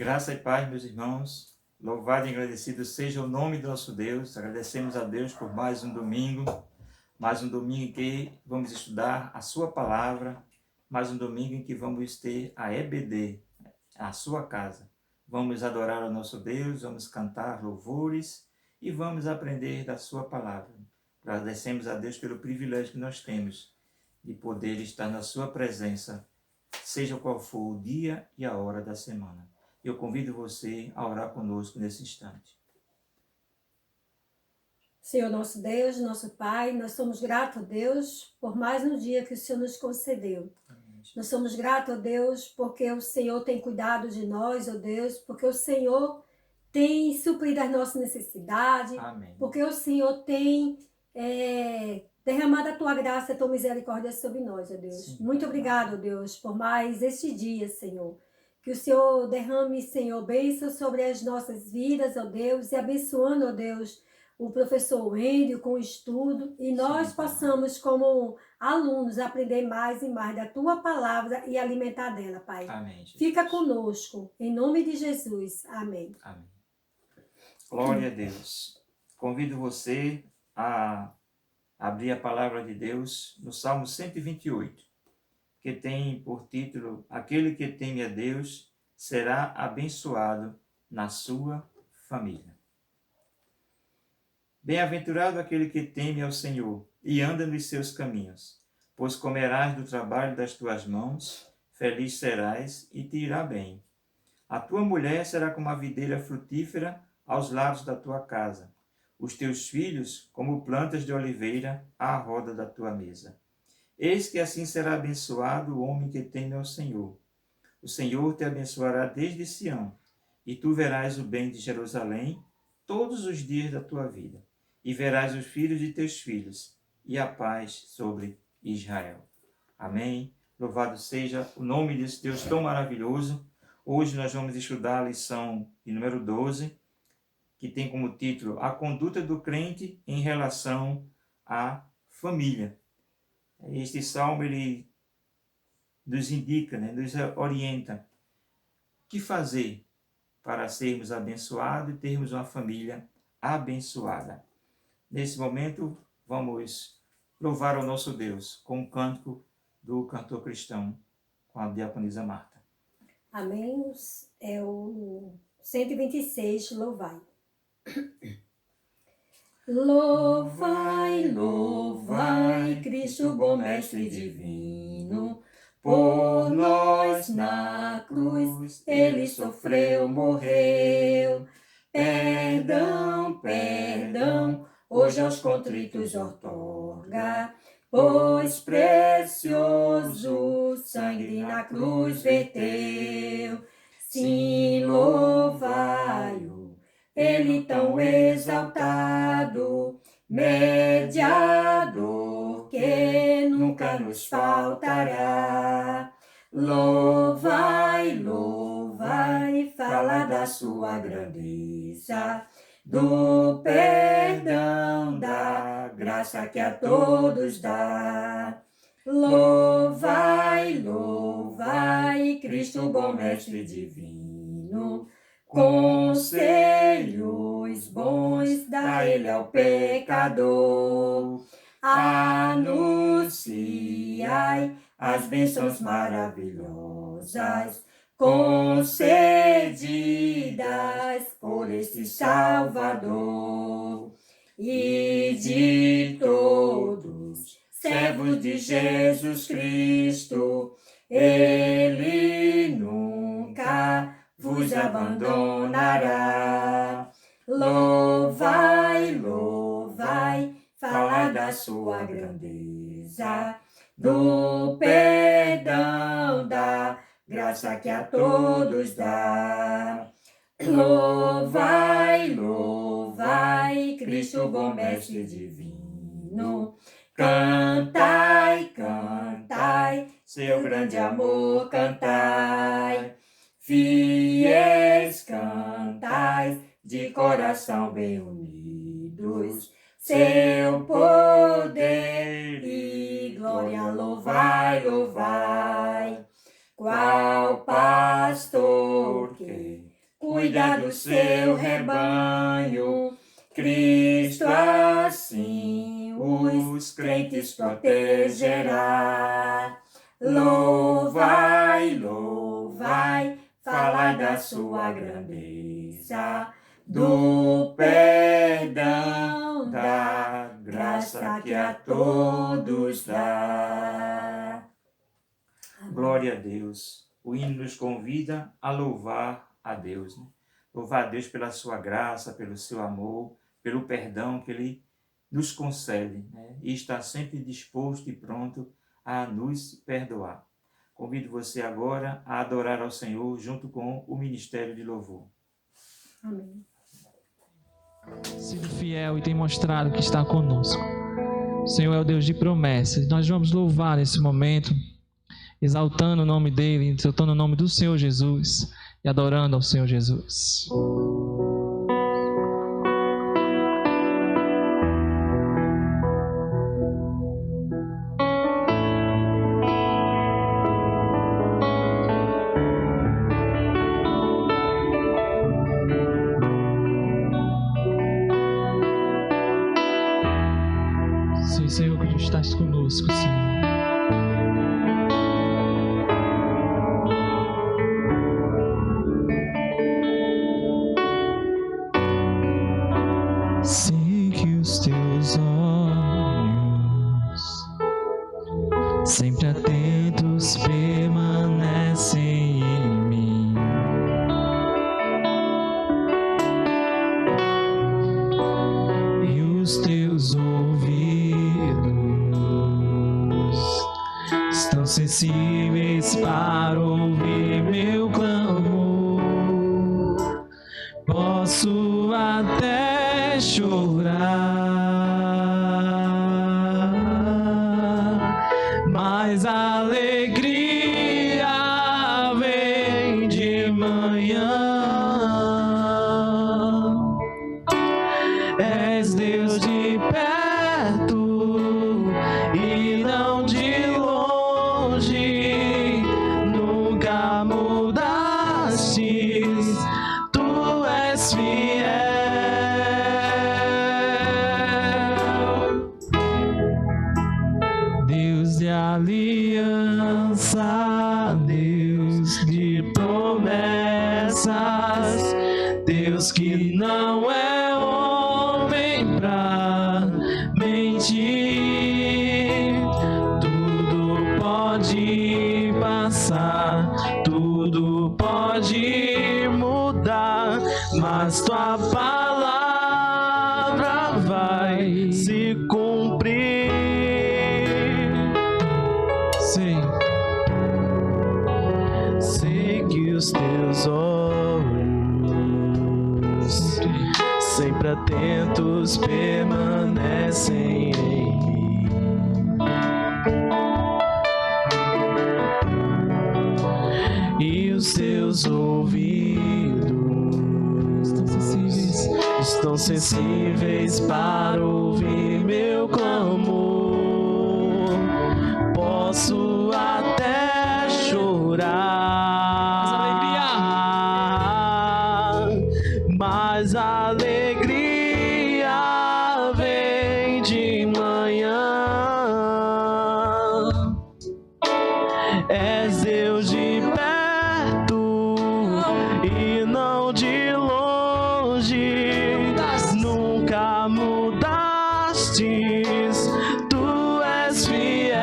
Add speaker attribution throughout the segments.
Speaker 1: Graça e paz, meus irmãos. Louvado e agradecido seja o nome do nosso Deus. Agradecemos a Deus por mais um domingo em que vamos estudar a sua palavra, mais um domingo em que vamos ter a EBD, a sua casa. Vamos adorar o nosso Deus, vamos cantar louvores e vamos aprender da sua palavra. Agradecemos a Deus pelo privilégio que nós temos de poder estar na sua presença, seja qual for o dia e a hora da semana. Eu convido você a orar conosco nesse instante.
Speaker 2: Senhor nosso Deus, nosso Pai, nós somos gratos a Deus por mais um dia que o Senhor nos concedeu.
Speaker 1: Amém.
Speaker 2: Nós somos gratos a Deus porque o Senhor tem cuidado de nós, ó Deus, porque o Senhor tem suprido as nossas necessidades,
Speaker 1: Amém.
Speaker 2: porque o Senhor tem derramado a tua graça e a tua misericórdia sobre nós, ó Deus.
Speaker 1: Sim.
Speaker 2: Muito obrigado, ó Deus, por mais este dia, Senhor. Que o Senhor derrame, Senhor, bênçãos sobre as nossas vidas, ó Deus, e abençoando, ó Deus, o professor Wendel com o estudo, e nós possamos, como alunos, aprender mais e mais da tua palavra e alimentar dela, Pai.
Speaker 1: Amém, Jesus.
Speaker 2: Fica conosco, em nome de Jesus. Amém.
Speaker 1: Amém. Glória a Deus. Convido você a abrir a palavra de Deus no Salmo 128, que tem por título: Aquele que teme a Deus será abençoado na sua família. Bem-aventurado aquele que teme ao Senhor e anda nos seus caminhos, pois comerás do trabalho das tuas mãos, feliz serás e te irá bem. A tua mulher será como a videira frutífera aos lados da tua casa, os teus filhos como plantas de oliveira à roda da tua mesa. Eis que assim será abençoado o homem que teme ao Senhor. O Senhor te abençoará desde Sião, e tu verás o bem de Jerusalém todos os dias da tua vida, e verás os filhos de teus filhos, e a paz sobre Israel. Amém. Louvado seja o nome desse Deus tão maravilhoso. Hoje nós vamos estudar a lição de número 12, que tem como título A Conduta do Crente em Relação à Família. Este salmo, ele nos indica, nos orienta o que fazer para sermos abençoados e termos uma família abençoada. Nesse momento, vamos louvar ao nosso Deus com o cântico do cantor cristão, com a diaconisa Marta.
Speaker 2: Amém. É o 126, louvai. Louvai, louvai, Cristo bom mestre divino, por nós na cruz ele sofreu, morreu. Perdão, perdão, hoje aos contritos outorga, pois precioso sangue na cruz verteu. Sim, louvai-o, ele tão exaltado, mediador que nunca nos faltará. Louvai, louvai, fala da sua grandeza, do perdão, da graça que a todos dá. Louvai, louvai, Cristo bom mestre divino, conselhos bons dá ele ao pecador. Anunciai as bênçãos maravilhosas concedidas por este Salvador. E de todos, servos de Jesus Cristo, ele nunca vos abandonará. Louvai, louvai, fala da sua grandeza, do perdão, da graça que a todos dá. Louvai, louvai, Cristo bom mestre divino, cantai, cantai, seu grande amor cantai. Fiéis cantai, de coração bem unidos, seu poder e glória louvai, louvai. Qual pastor que cuida do seu rebanho. Cristo assim os crentes protegerá. Louvai, louvai, falai da sua grandeza, do perdão, da graça que a todos dá.
Speaker 1: Glória a Deus. O hino nos convida a louvar a Deus, né? Louvar a Deus pela sua graça, pelo seu amor, pelo perdão que Ele nos concede, né? E está sempre disposto e pronto a nos perdoar. Convido você agora a adorar ao Senhor junto com o Ministério de Louvor.
Speaker 2: Amém.
Speaker 3: Sido fiel e tem mostrado que está conosco. O Senhor é o Deus de promessas. Nós vamos louvar nesse momento, exaltando o nome dEle, exaltando o nome do Senhor Jesus e adorando ao Senhor Jesus. Sim, Senhor, que Tu estás conosco, Senhor. Sei que os Teus olhos, sempre atentos, permanecem em mim. E os Teus ouvidos estão sensíveis para ouvir meu clamor. Posso até chorar, mas a alegria vem de manhã. És Deus de perto e não de longe, nunca mudastes, Tu és fiel. Deus de aliança, Deus de promessas, Deus que não é homem pra mentir. Tudo pode passar, tudo pode mudar, mas Tua palavra vai se cumprir. Sei que os Teus olhos, sempre atentos, permanecem em mim. E os Teus ouvidos estão sensíveis para ouvir meu clamor. Posso até chorar, mas a alegria vem de manhã. És Deus de perto e não de longe, nunca mudastes, Tu és fiel.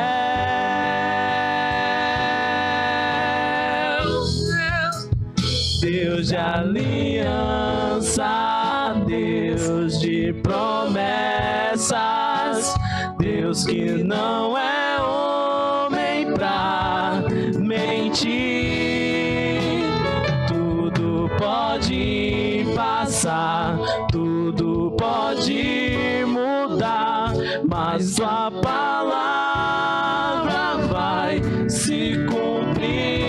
Speaker 3: Deus de aliança, Deus de promessas, Deus que não é homem pra mentir. Tudo pode passar, tudo pode mudar, mas Tua palavra vai se cumprir.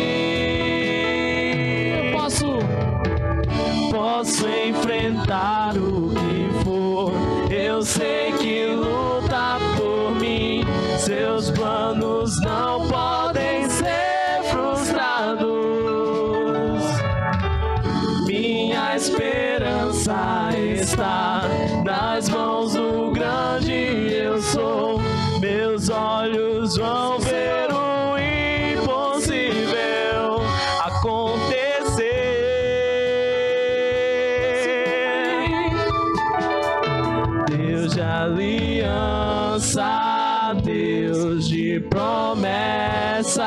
Speaker 3: Posso enfrentar o que for, eu sei que luta por mim. Seus planos não podem ser frustrados. Minha
Speaker 4: Teus olhos vão ver o impossível acontecer. Deus de aliança, Deus de promessas,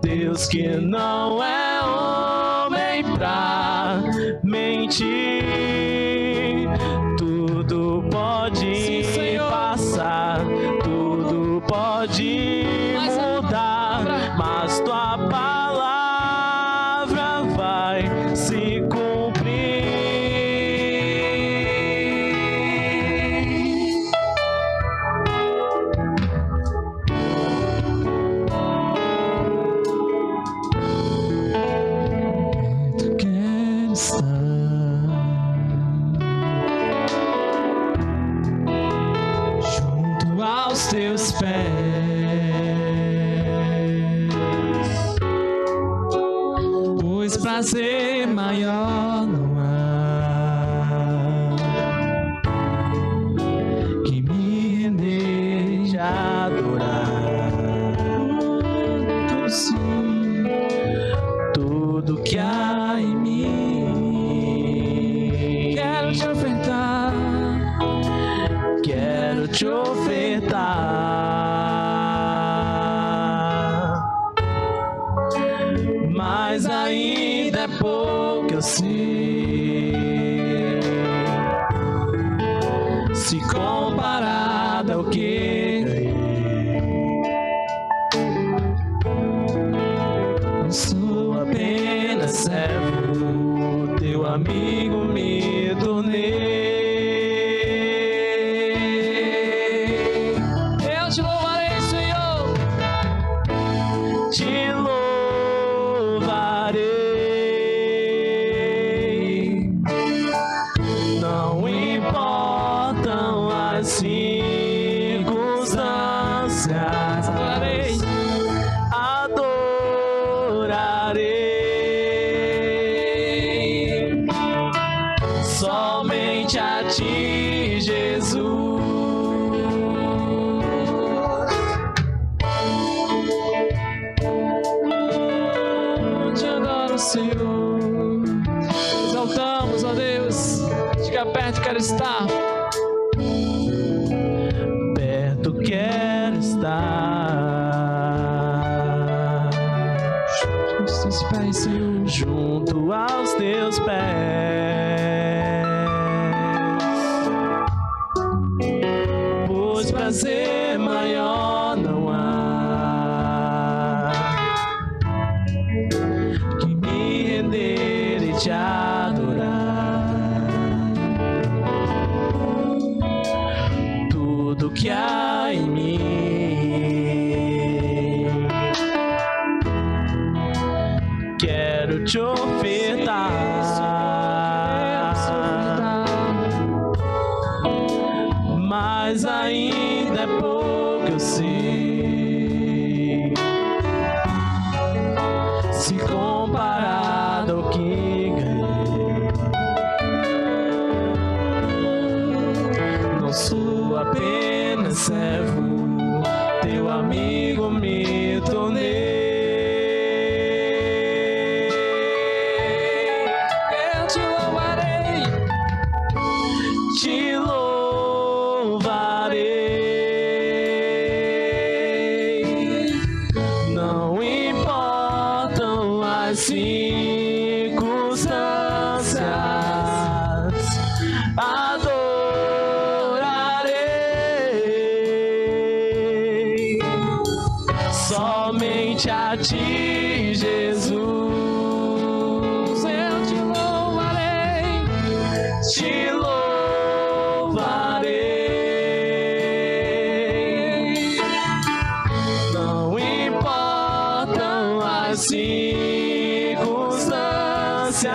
Speaker 4: Deus que não é homem pra mentir. Tudo pode passar, tudo pode mudar, mas tua palavra vai se cumprir.
Speaker 3: Tu queres estar junto aos teus pés, pois prazer maior não há que me render e adorar. Sim, tudo que há em mim, quero te ofertar, quero te ofertar. Mas ainda é pouco, eu sei, se comparado ao que ganhei. Não sou apenas servo, teu amigo me tornei. Eu te louvarei, Senhor, te louvarei. Não importam as circunstâncias, adorarei, adorarei somente a ti, Jesus. Te adoro, Senhor, exaltamos, ó Deus. Chega perto, quero estar perto, quero estar junto aos teus pés, Senhor, junto aos teus pés, pois prazer maior não há que me render e te adorar. Tudo que há em mim, quero te ofertar. Mas ainda é pouco, eu sei, se comparado ao que ganhei. Não sou apenas servo, teu amigo me tornei. Eu te louvarei, te louvarei. Não importam as circunstâncias, adorarei somente a ti, Jesus. Eu te louvarei, te louvarei. Não importam as circunstâncias,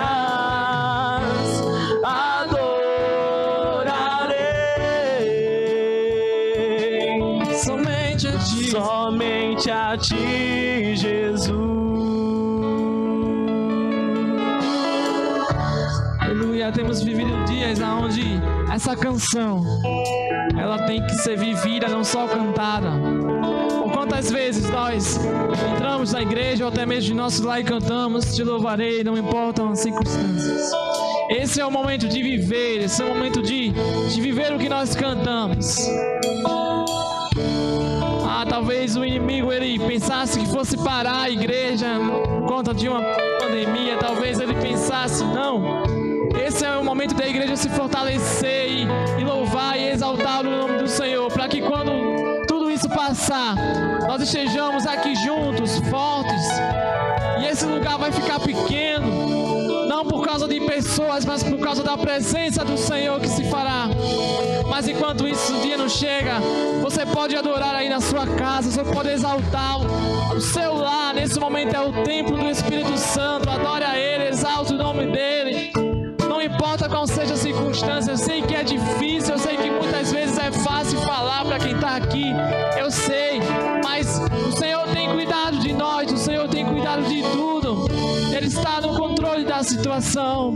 Speaker 3: adorarei somente a ti, somente a ti, Jesus. Aleluia, temos vivido dias onde essa canção ela tem que ser vivida, não só cantada. Por quantas vezes nós entramos na igreja ou até mesmo de nosso lar e cantamos, te louvarei, não importam as circunstâncias. Esse é o momento de viver, esse é o momento de viver o que nós cantamos. Talvez o inimigo ele pensasse que fosse parar a igreja por conta de uma pandemia. Talvez ele pensasse, não, esse é o momento da igreja se fortalecer e louvar e exaltar o nome do Senhor, para que quando tudo isso passar, nós estejamos aqui juntos, fortes, e esse lugar vai ficar pequeno, não por causa de pessoas, mas por causa da presença do Senhor que se fará. Mas enquanto isso o dia não chega, você pode adorar aí na sua casa, você pode exaltar o seu lar. Nesse momento é o templo do Espírito Santo. Adore a Ele, exalte o nome dEle. Não importa qual seja a circunstância, eu sei que é difícil, eu sei que muitas vezes é fácil falar para quem está aqui, eu sei, mas o Senhor tem cuidado de nós, o Senhor tem cuidado de tudo, Ele está no controle da situação.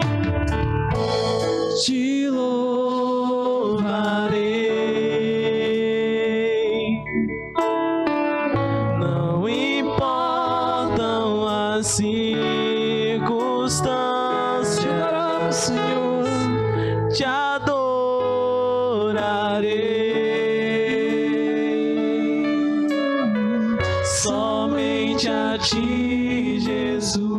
Speaker 3: Te louvarei,
Speaker 4: não importam as circunstâncias,
Speaker 3: te adoramos, Senhor,
Speaker 4: te adorarei, somente a ti, Jesus.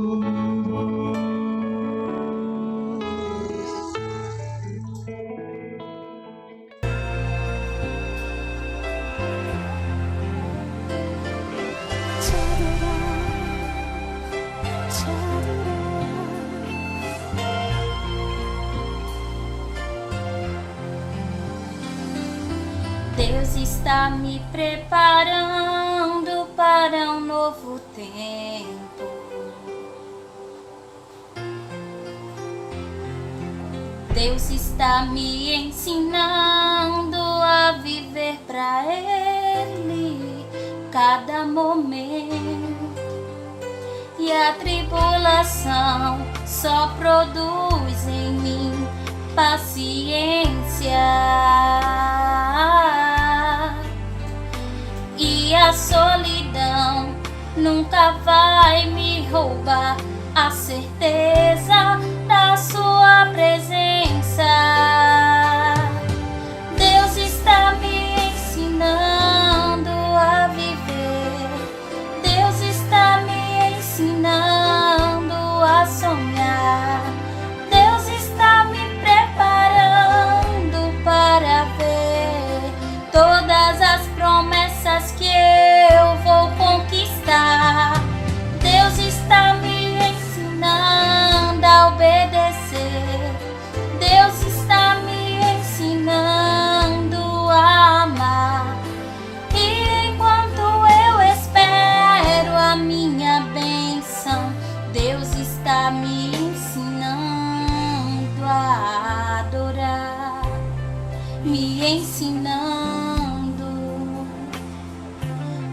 Speaker 5: Deus está me preparando para um novo tempo. Deus está me ensinando a viver para Ele cada momento. E a tribulação só produz em mim paciência. E a solidão nunca vai me roubar a certeza da sua presença. Deus está me ensinando a viver. Deus está me ensinando a sonhar. Deus está me preparando para ver todas as promessas que eu vou conquistar. Deus está me ensinando a obedecer. Deus está me ensinando a amar. E enquanto eu espero a minha bênção, Deus está me ensinando a adorar, me ensinando.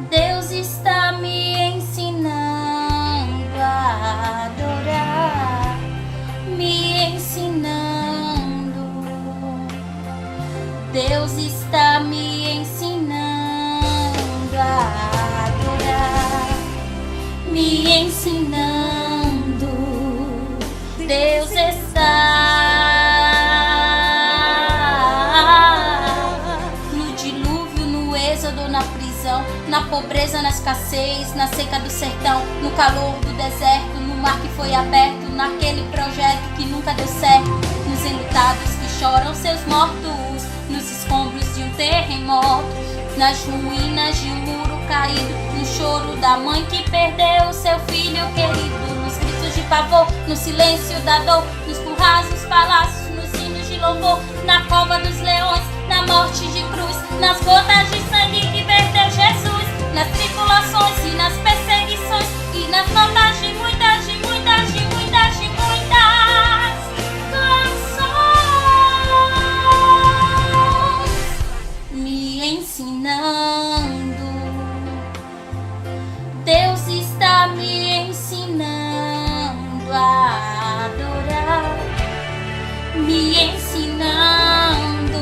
Speaker 5: Deus está me ensinando a adorar, me ensinando. Deus está me ensinando a adorar, me ensinando. Deus está no dilúvio, no êxodo, na prisão, na pobreza, na escassez, na seca do sertão, no calor do deserto, no mar que foi aberto, naquele projeto que nunca deu certo, nos enlutados que choram seus mortos, nos escombros de um terremoto, nas ruínas de um muro caído, no choro da mãe que perdeu seu filho querido, nos gritos de pavor, no silêncio da dor, nos currais, nos palácios, nos hinos de louvor, na cova dos leões, na morte de cruz, nas gotas de sangue que verteu Jesus, nas tribulações e nas perseguições, e nas notas de muitas, de muitas, de muitas, de muitas canções, me ensinando. Deus está me ensinando a adorar, me ensinando.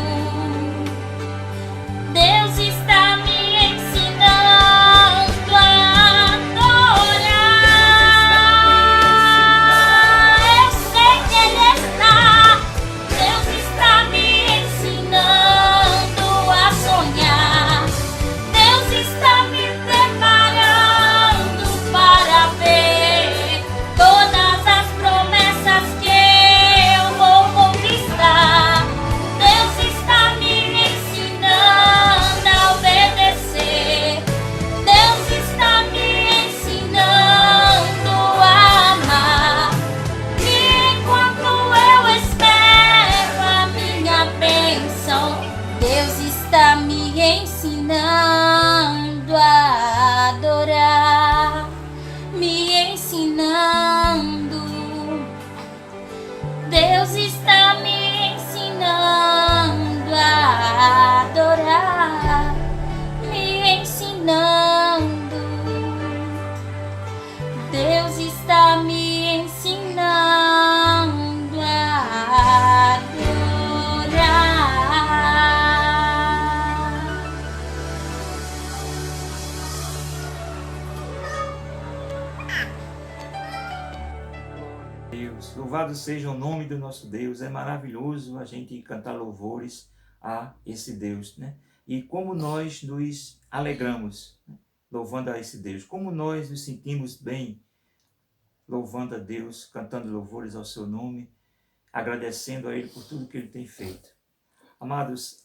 Speaker 1: Deus, louvado seja o nome do nosso Deus. É maravilhoso a gente cantar louvores a esse Deus, né? E como nós nos alegramos, né, louvando a esse Deus. Como nós nos sentimos bem louvando a Deus, cantando louvores ao seu nome, agradecendo a Ele por tudo que Ele tem feito. Amados,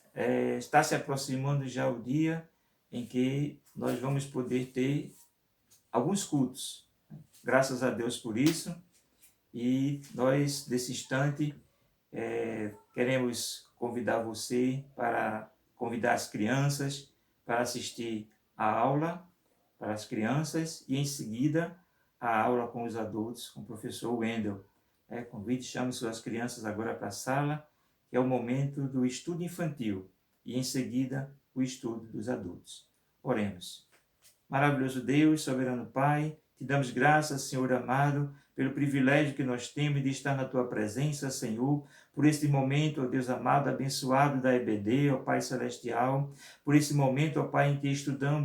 Speaker 1: está se aproximando já o dia em que nós vamos poder ter alguns cultos. Graças a Deus por isso. E nós, desse instante, queremos convidar você para convidar as crianças para assistir a aula para as crianças e, em seguida, a aula com os adultos, com o professor Wendel. Convide, chame suas crianças agora para a sala, que é o momento do estudo infantil, e, em seguida, o estudo dos adultos. Oremos. Maravilhoso Deus, soberano Pai, te damos graças, Senhor amado, pelo privilégio que nós temos de estar na Tua presença, Senhor, por este momento, ó Deus amado, abençoado da EBD, ó Pai Celestial, por esse momento, ó Pai, em que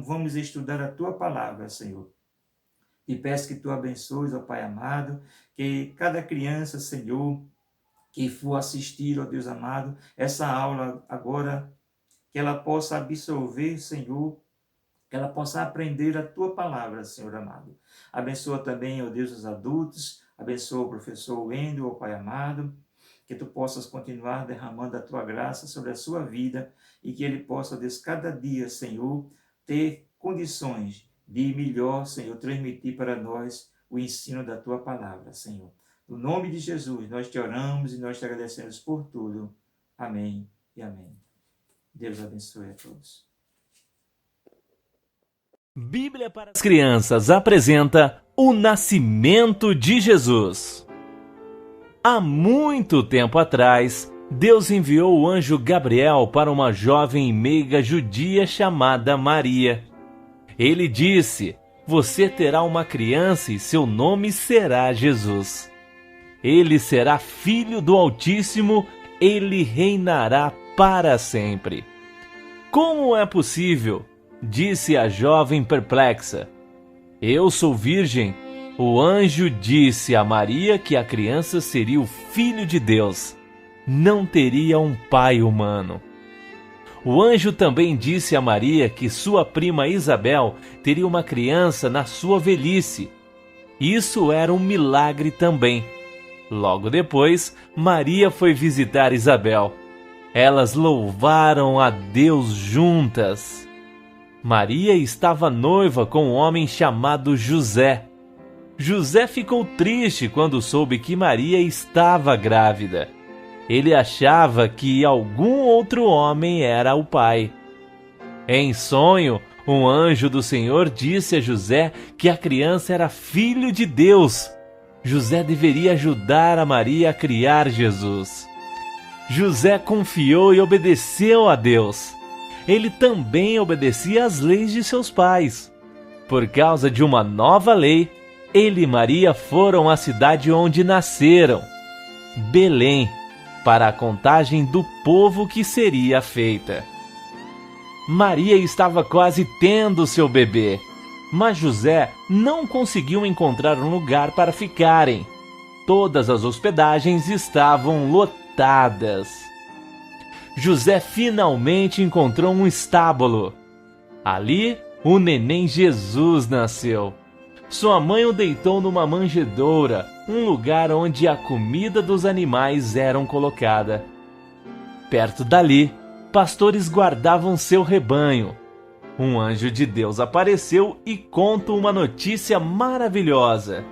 Speaker 1: vamos estudar a Tua palavra, Senhor. E peço que Tu abençoes, ó Pai amado, que cada criança, Senhor, que for assistir, ó Deus amado, essa aula agora, que ela possa absorver, Senhor, que ela possa aprender a Tua palavra, Senhor amado. Abençoa também, ó Deus, os adultos, abençoa o professor Wendel, ó Pai amado, que Tu possas continuar derramando a Tua graça sobre a sua vida e que ele possa, ó Deus, cada dia, Senhor, ter condições de melhor, Senhor, transmitir para nós o ensino da Tua palavra, Senhor. No nome de Jesus, nós te oramos e nós te agradecemos por tudo. Amém e amém. Deus abençoe a todos.
Speaker 6: Bíblia para as Crianças apresenta o nascimento de Jesus. Há muito tempo atrás, Deus enviou o anjo Gabriel para uma jovem meiga judia chamada Maria. Ele disse: "Você terá uma criança e seu nome será Jesus. Ele será filho do Altíssimo, ele reinará para sempre." "Como é possível?" disse a jovem perplexa. "Eu sou virgem." O anjo disse a Maria que a criança seria o Filho de Deus. Não teria um pai humano. O anjo também disse a Maria que sua prima Isabel teria uma criança na sua velhice. Isso era um milagre também. Logo depois, Maria foi visitar Isabel. Elas louvaram a Deus juntas. Maria estava noiva com um homem chamado José. José ficou triste quando soube que Maria estava grávida. Ele achava que algum outro homem era o pai. Em sonho, um anjo do Senhor disse a José que a criança era filho de Deus. José deveria ajudar a Maria a criar Jesus. José confiou e obedeceu a Deus. Ele também obedecia às leis de seus pais. Por causa de uma nova lei, ele e Maria foram à cidade onde nasceram, Belém, para a contagem do povo que seria feita. Maria estava quase tendo seu bebê, mas José não conseguiu encontrar um lugar para ficarem. Todas as hospedagens estavam lotadas. José finalmente encontrou um estábulo. Ali, o neném Jesus nasceu. Sua mãe o deitou numa manjedoura, um lugar onde a comida dos animais eram colocada. Perto dali, pastores guardavam seu rebanho. Um anjo de Deus apareceu e conta uma notícia maravilhosa.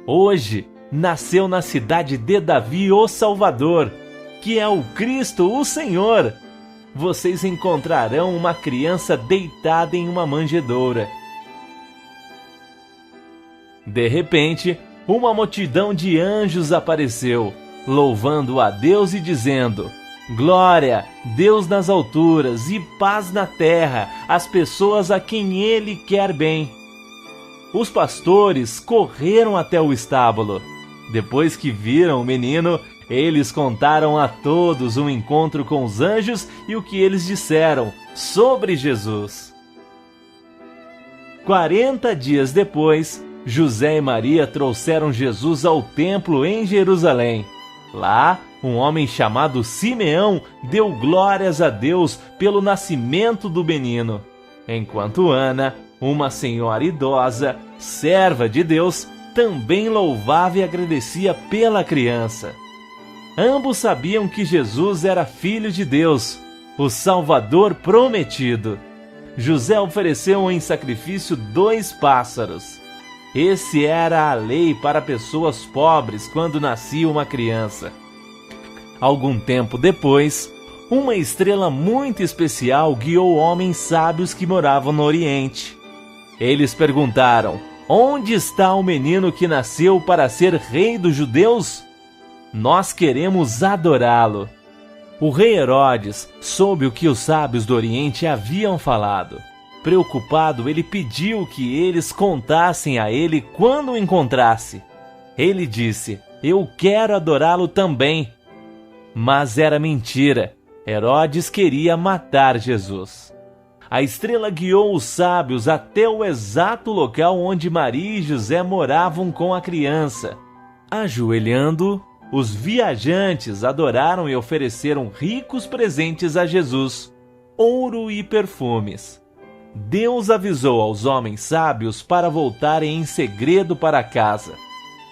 Speaker 6: Hoje, nasceu na cidade de Davi o Salvador, que é o Cristo, o Senhor. Vocês encontrarão uma criança deitada em uma manjedoura. De repente, uma multidão de anjos apareceu, louvando a Deus e dizendo: "Glória, Deus nas alturas e paz na terra, às pessoas a quem Ele quer bem." Os pastores correram até o estábulo. Depois que viram o menino, eles contaram a todos o encontro com os anjos e o que eles disseram sobre Jesus. 40 dias depois, José e Maria trouxeram Jesus ao templo em Jerusalém. Lá, um homem chamado Simeão deu glórias a Deus pelo nascimento do menino, enquanto Ana, uma senhora idosa, serva de Deus, também louvava e agradecia pela criança. Ambos sabiam que Jesus era filho de Deus, o Salvador prometido. José ofereceu em sacrifício 2 pássaros. Esse era a lei para pessoas pobres quando nascia uma criança. Algum tempo depois, uma estrela muito especial guiou homens sábios que moravam no Oriente. Eles perguntaram: onde está o menino que nasceu para ser rei dos judeus? Nós queremos adorá-lo. O rei Herodes soube o que os sábios do Oriente haviam falado. Preocupado, ele pediu que eles contassem a ele quando o encontrasse. Ele disse: eu quero adorá-lo também. Mas era mentira. Herodes queria matar Jesus. A estrela guiou os sábios até o exato local onde Maria e José moravam com a criança. Ajoelhando, os viajantes adoraram e ofereceram ricos presentes a Jesus, ouro e perfumes. Deus avisou aos homens sábios para voltarem em segredo para casa.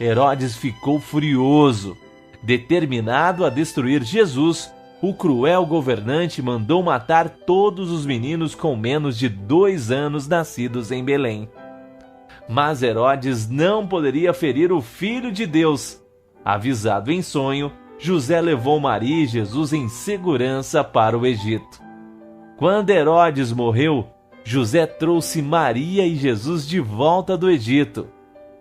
Speaker 6: Herodes ficou furioso. Determinado a destruir Jesus, o cruel governante mandou matar todos os meninos com menos de 2 anos nascidos em Belém. Mas Herodes não poderia ferir o Filho de Deus. Avisado em sonho, José levou Maria e Jesus em segurança para o Egito. Quando Herodes morreu, José trouxe Maria e Jesus de volta do Egito.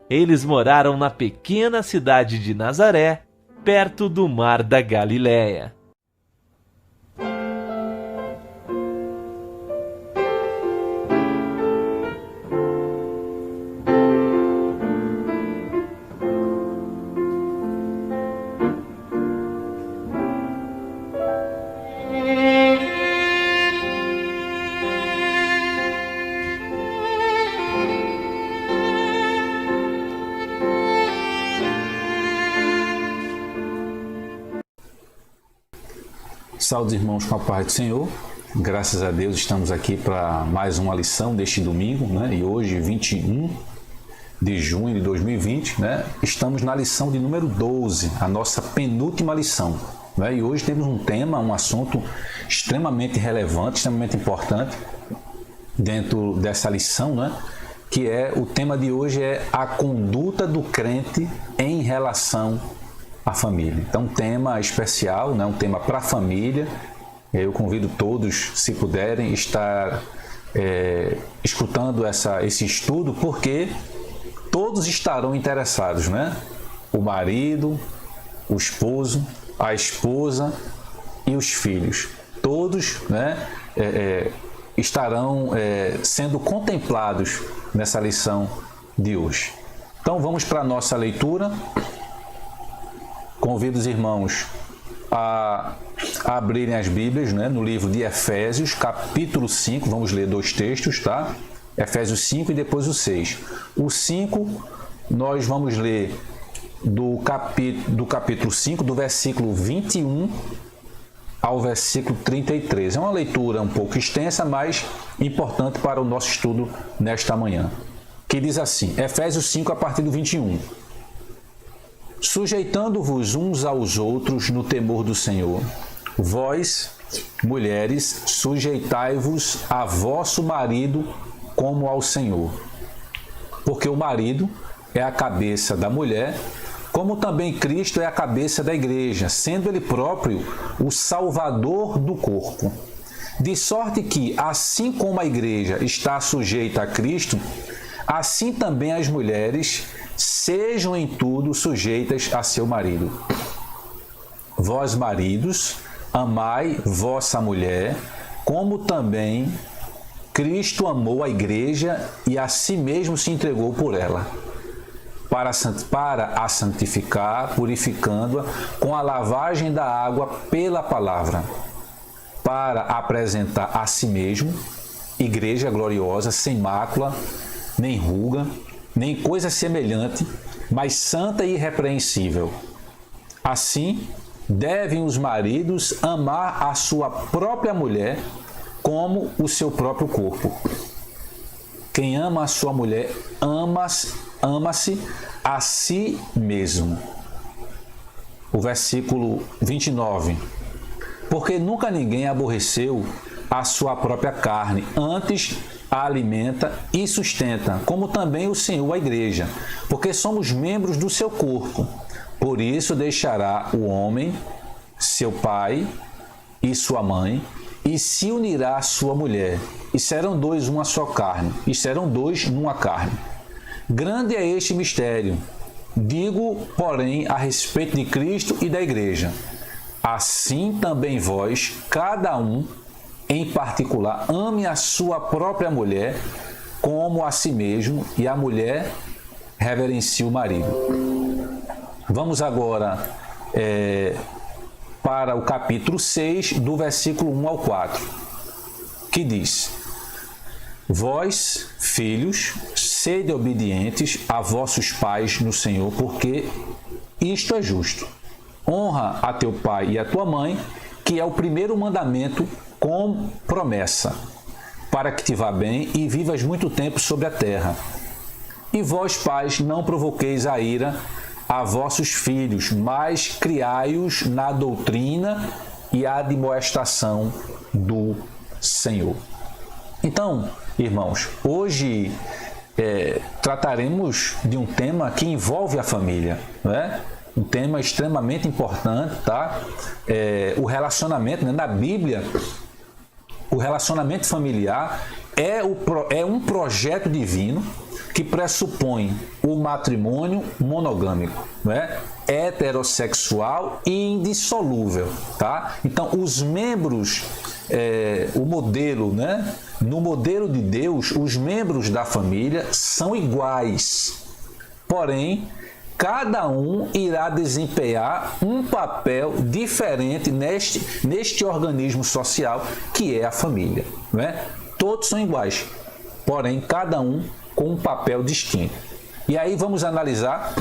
Speaker 6: Eles moraram na pequena cidade de Nazaré, perto do mar da Galileia.
Speaker 7: Saúde, irmãos, com a paz do Senhor. Graças a Deus estamos aqui para mais uma lição deste domingo, né? E hoje, 21 de junho de 2020, né? Estamos na lição de número 12, a nossa penúltima lição, né? E hoje temos um tema, um assunto extremamente relevante, extremamente importante dentro dessa lição, né? Que é, o tema de hoje é a conduta do crente em relação à família. Então, um tema especial, né? Um tema para a família. Eu convido todos, se puderem, estar escutando esse estudo, porque todos estarão interessados, né? O marido, o esposo, a esposa e os filhos. Todos, né? Estarão sendo contemplados nessa lição de hoje. Então, vamos para a nossa leitura. Convido os irmãos a abrirem as Bíblias, né, no livro de Efésios, capítulo 5, vamos ler 2 textos, tá? Efésios 5 e depois o 6. O 5, nós vamos ler do capítulo 5, do versículo 21 ao versículo 33. É uma leitura um pouco extensa, mas importante para o nosso estudo nesta manhã. Que diz assim, Efésios 5, a partir do 21. Sujeitando-vos uns aos outros no temor do Senhor, vós, mulheres, sujeitai-vos a vosso marido como ao Senhor. Porque o marido é a cabeça da mulher, como também Cristo é a cabeça da igreja, sendo ele próprio o Salvador do corpo. De sorte que, assim como a igreja está sujeita a Cristo, assim também as mulheres sejam em tudo sujeitas a seu marido. Vós, maridos, amai vossa mulher, como também Cristo amou a igreja e a si mesmo se entregou por ela, para a santificar, purificando-a com a lavagem da água pela palavra, para apresentar a si mesmo igreja gloriosa, sem mácula, nem ruga, nem coisa semelhante, mas santa e irrepreensível. Assim, devem os maridos amar a sua própria mulher como o seu próprio corpo. Quem ama a sua mulher, ama-se a si mesmo. O versículo 29. Porque nunca ninguém aborreceu a sua própria carne, antes a alimenta e sustenta, como também o Senhor a igreja, porque somos membros do seu corpo. Por isso deixará o homem, seu pai e sua mãe, e se unirá à sua mulher, e serão dois uma só carne, e serão dois numa carne. Grande é este mistério. Digo, porém, a respeito de Cristo e da igreja. Assim também vós, cada um, em particular, ame a sua própria mulher como a si mesmo, e a mulher reverencie o marido. Vamos agora para o capítulo 6, do versículo 1 ao 4, que diz: Vós, filhos, sede obedientes a vossos pais no Senhor, porque isto é justo. Honra a teu pai e a tua mãe, que é o primeiro mandamento com promessa, para que te vá bem e vivas muito tempo sobre a terra. E vós, pais, não provoqueis a ira a vossos filhos, mas criai-os na doutrina e admoestação do Senhor. Então, irmãos, hoje trataremos de um tema que envolve a família, não é? Um tema extremamente importante, tá? O relacionamento, né? Na Bíblia, o relacionamento familiar é um projeto divino que pressupõe o matrimônio monogâmico, né? Heterossexual e indissolúvel, tá? Então, os membros, o modelo, né? No modelo de Deus, os membros da família são iguais, porém, cada um irá desempenhar um papel diferente neste organismo social que é a família, né? Todos são iguais, porém, cada um com um papel distinto. E aí vamos analisar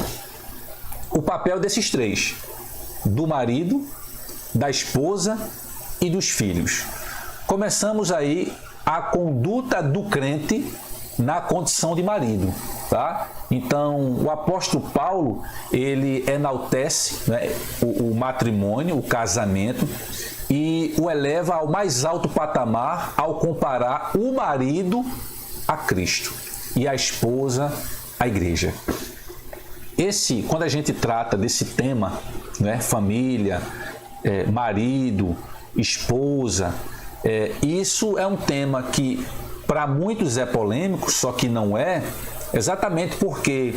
Speaker 7: o papel desses três: do marido, da esposa e dos filhos. Começamos aí a conduta do crente na condição de marido, tá? Então, o apóstolo Paulo, ele enaltece, né, o matrimônio, o casamento, e o eleva ao mais alto patamar ao comparar o marido a Cristo e a esposa à igreja. Quando a gente trata desse tema, né, família, marido, esposa, isso é um tema que para muitos é polêmico, só que não é, exatamente porque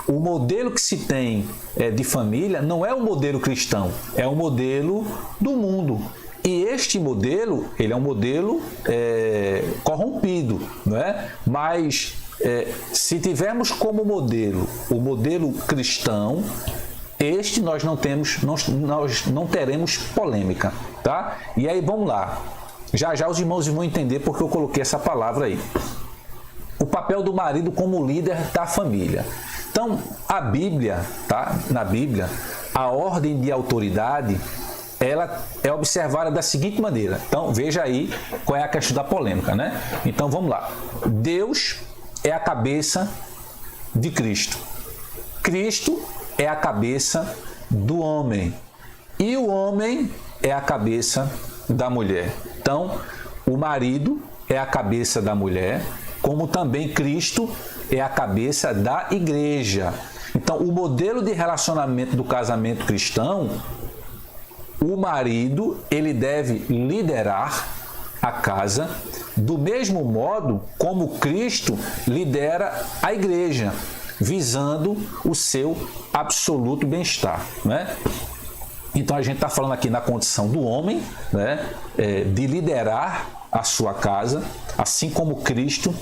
Speaker 7: o modelo que se tem de família não é o modelo cristão, é o modelo do mundo. E este modelo, ele é um modelo corrompido, não é? Mas se tivermos como modelo o modelo cristão, nós não teremos polêmica, tá? E aí vamos lá. Já os irmãos vão entender porque eu coloquei essa palavra aí. O papel do marido como líder da família. Então, a Bíblia, tá? Na Bíblia, a ordem de autoridade, ela é observada da seguinte maneira. Então, veja aí qual é a questão da polêmica, né? Então, vamos lá. Deus é a cabeça de Cristo. Cristo é a cabeça do homem. E o homem é a cabeça da mulher. Então, o marido é a cabeça da mulher, como também Cristo é a cabeça da igreja. Então, o modelo de relacionamento do casamento cristão, o marido, ele deve liderar a casa do mesmo modo como Cristo lidera a igreja, visando o seu absoluto bem-estar, né? Então, a gente está falando aqui na condição do homem, né, de liderar a sua casa, assim como Cristo,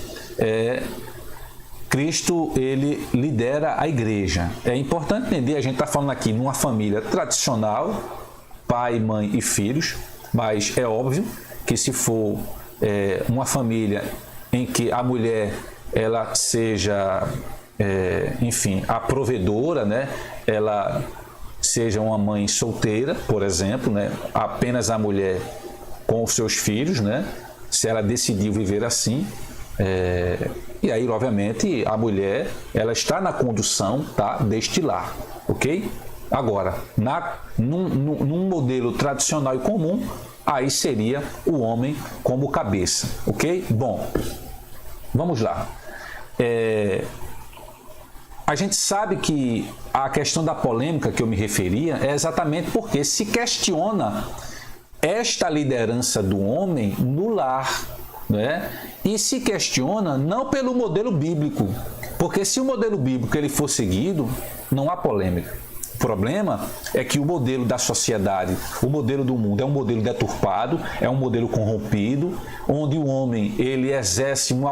Speaker 7: ele lidera a igreja. É importante entender, a gente está falando aqui numa família tradicional, pai, mãe e filhos, mas é óbvio que se for uma família em que a mulher ela seja enfim, a provedora, né, ela seja uma mãe solteira, por exemplo, né, apenas a mulher com os seus filhos, né, se ela decidiu viver assim, e aí, obviamente, a mulher, ela está na condução, tá, deste lar, ok? Agora, num modelo tradicional e comum, aí seria o homem como cabeça, ok? Bom, vamos lá. A gente sabe que a questão da polêmica que eu me referia é exatamente porque se questiona esta liderança do homem no lar, né? E se questiona não pelo modelo bíblico, porque se o modelo bíblico ele for seguido, não há polêmica. O problema é que o modelo da sociedade, o modelo do mundo é um modelo deturpado, é um modelo corrompido, onde o homem ele exerce um